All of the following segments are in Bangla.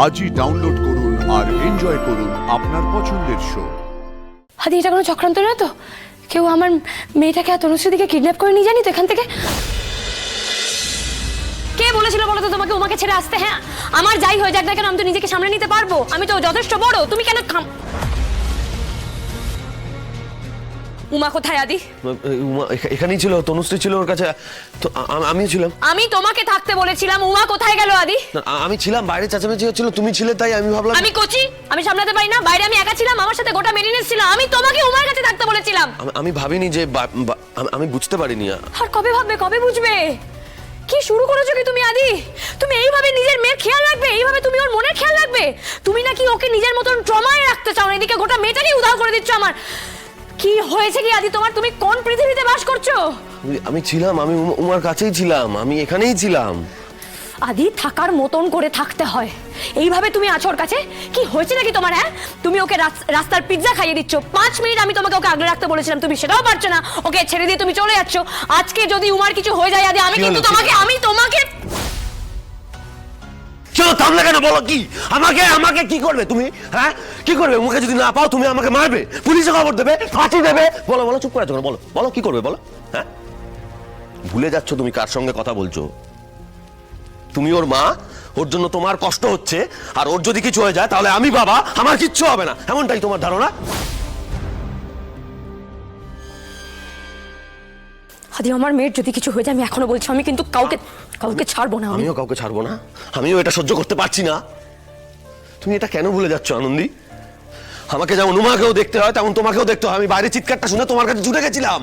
আজই ডাউনলোড করুন আর এনজয় করুন আপনার পছন্দের শো। আদি, এটা কোনো চক্রান্ত না তো? কেউ আমার মেয়েটাকে আর তনুশ্রীদিকে কিডন্যাপ করে নিয়ে জানি তো এখান থেকে? কে বলেছিল বলো তো তোমাকে উমাকে ছেড়ে আসতে? হ্যাঁ, আমার যাই হয়ে যাক না কেন আমি তো নিজেকে সামলে নিতে পারবো, আমি তো যথেষ্ট বড়। তুমি কেন উমা কোথায় আদি? উমা এখানেই ছিল, তনুশ্রী ছিল ওর কাছে, তো আমিও ছিলাম। আমি তোমাকে থাকতে বলেছিলাম, উমা কোথায় গেল আদি? আমি ছিলাম, বাইরে চেঁচামেচি হচ্ছিল, তুমি ছিলে, তাই আমি ভাবলাম আমি কোচি, আমি সামলাতে পারি না। বাইরে আমি একা ছিলাম, আমার সাথে গোটা মেরিনেস ছিল। আমি তোমাকে উমার কাছে থাকতে বলেছিলাম। আমি ভাবিনি যে আমি বুঝতে পারিনি। আর কবে ভাববে, কবে বুঝবে? কি শুরু করেছো কি তুমি আদি? তুমি এইভাবে নিজের মেয়ের খেয়াল রাখবে? এইভাবে তুমি ওর মনের খেয়াল রাখবে? তুমি নাকি ওকে নিজের মতন ট্রমায় রাখতে চাও না, এদিকে গোটা মেয়েটাকে উধাও করে দিচ্ছ আমার। কি হয়েছে কি আদি তোমার? তুমি কোন পৃথিবীতে বাস করছো? আমি ছিলাম, আমি উমার কাছেই ছিলাম, আমি এখানেই ছিলাম। আদি, থাকার মতন করে থাকতে হয়। এইভাবে তুমি আছো ওর কাছে? কি হয়েছে নাকি তোমার? হ্যাঁ, তুমি ওকে রাস্তার পিৎজা খাইয়ে দিচ্ছ। 5 মিনিট আমি তোমাকে ওকে আগলে রাখতে বলেছিলাম, তুমি সেটাও পারছো না। ওকে ছেড়ে দিয়ে তুমি চলে যাচ্ছ। আজকে যদি উমার কিছু হয়ে যায় আদি, আমি কিন্তু তোমাকে চলো থামলে কেন? বলো কি? আমাকে কি করবে তুমি? হ্যাঁ, কি করবে? উমাকে যদি না পাও তুমি আমাকে মারবে, পুলিশে খবর দেবে, ফাঁসি দেবে? বলো বলো, চুপ করে আছো কেন? বলো বলো, কি করবে বলো? হ্যাঁ, ভুলে যাচ্ছ তুমি কার সঙ্গে কথা বলছো। তুমি ওর মা, ওর জন্য তোমার কষ্ট হচ্ছে, আর ওর যদি কিছু হয়ে যায় তাহলে আমি বাবা, আমার কিচ্ছু হবে না, এমনটাই তোমার ধারণা? আদি, আমার মেয়ের যদি কিছু হয়ে যায়, আমি এখনো বলছি, আমি কিন্তু কাউকে ছাড়বো না। আমিও কাউকে ছাড়বো না, আমিও এটা সহ্য করতে পারছি না। তুমি এটা কেন ভুলে যাচ্ছ আনন্দী? আমাকে যেমন উমাকেও দেখতে হয় তেমন তোমাকেও দেখতে হয়। আমি বাইরে চিৎকারটা শুনে তোমার কাছে ছুটে গেছিলাম।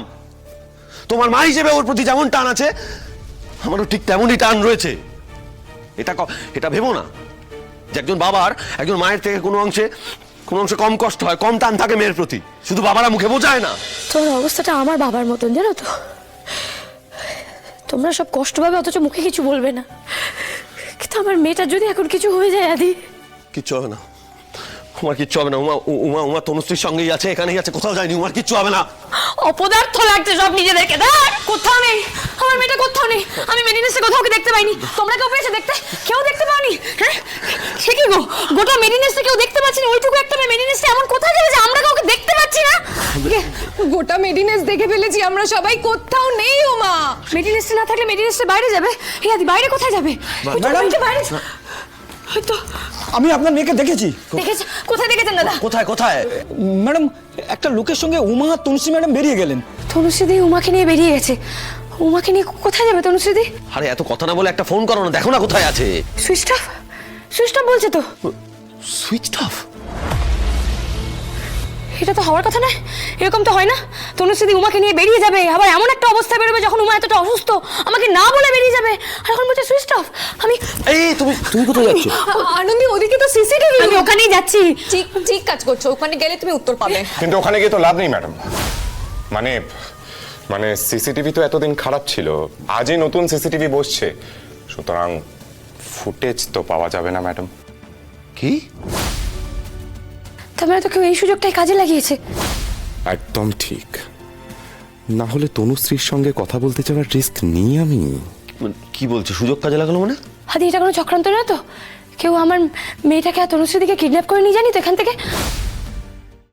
তোমার মা হিসেবে ওর প্রতি যেমন টান আছে, আমারও ঠিক তেমনই টান রয়েছে। এটা ভেবো না যে একজন বাবার একজন মায়ের থেকে কোনো অংশে কম কষ্ট হয়, কম টান থাকে মেয়ের প্রতি। শুধু বাবারা মুখে বোঝায় না। তোমার অবস্থাটা আমার বাবার মতন, জানো তো? তোমরা সব কষ্ট পাবে অথচ মুখে কিছু বলবে না, কিন্তু আমার মেয়েটার যদি এখন কিছু হয়ে যায় আদি। কিচ্ছু হবে না, উমার কিচ্ছু হবে না। উমা তনুশ্রীর সঙ্গেই আছে, এখানেই আছে, কোথাও যায়নি। উমার কিচ্ছু হবে না। অপদার্থ লাগছে সব নিজেদেরকে। কোথাও নেই আমার মেয়েটা, কোথাও নেই। আমি মেরিনেসে কোথাও ওকে দেখতে পাইনি। তোমরা কেউ পেয়েছে দেখতে? কেউ দেখতে পাওনি? হ্যাঁ, সে কি গো, গোটা মেরিনেসে কেউ দেখতে পাচ্ছি না। ওইটুকু একটা মেরিনেসে এমন কোথায় যাবে যে আমরা কাউকে দেখতে পাচ্ছি না? গোটা মেডিনেস দেখে ফেলেছি আমরা সবাই, কোথাও নেই উমা। মেরিনেসে না থাকলে মেরিনেসে বাইরে যাবে। এই আদি, বাইরে কোথায় যাবে? ম্যাডাম, বাইরে হয়তো। আমি আপনার মেয়েকে দেখেছি। দেখেছেন? কোথায় দেখেছেন দাদা? কোথায় কোথায়? ম্যাডাম, একটা লোকের সঙ্গে উমা আর তনুশ্রী ম্যাডাম বেরিয়ে গেলেন। তনুশ্রীদি উমাকে নিয়ে বেরিয়ে গেছে। উমাকে নিয়ে কোথায় যাবে তনুশ্রীদি? আরে এত কথা না বলে একটা ফোন করো না, দেখো না কোথায় আছে। সুইচ অফ বলছে তো। Switch off? এটা তো হওয়ার কথা না, এরকম তো হয় না। তনুশ্রীদি উমাকে নিয়ে বেরিয়ে যাবে, আবার এমন একটা অবস্থা বেরোবে যখন উমা এতটা অসুস্থ, আমাকে না বলে বেরিয়ে যাবে, আর এখন বলছে সুইচ অফ। তুমি কোথায় যাচ্ছ? আনন্দী, ওদিকে তো সিসিটিভি। আমি ওখানেই যাচ্ছি। ঠিক কাজ করছো, ওখানে গেলে তুমি উত্তর পাবে। কিন্তু ওখানে গিয়ে তো লাভ নেই ম্যাডাম। মানে সিসিটিভি তো এতদিন খারাপ ছিল, আজই নতুন সিসিটিভি বসছে, সুতরাং ফুটেজ তো পাওয়া যাবে না ম্যাডাম। কি? তার মানে তো কেউ এই সুযোগটাই কাজে লাগিয়েছে। একদম ঠিক, না হলে তনুশ্রীর সঙ্গে কথা বলতে যাওয়ার রিস্ক নিই আমি। কি বলছো, সুযোগ কাজে লাগালো মানে? আদি, এটা কোনো চক্রান্ত না তো? কেউ আমার মেয়েটাকে আর তনুশ্রীদিকে কিডন্যাপ করে নিয়ে জানি তো এখান থেকে?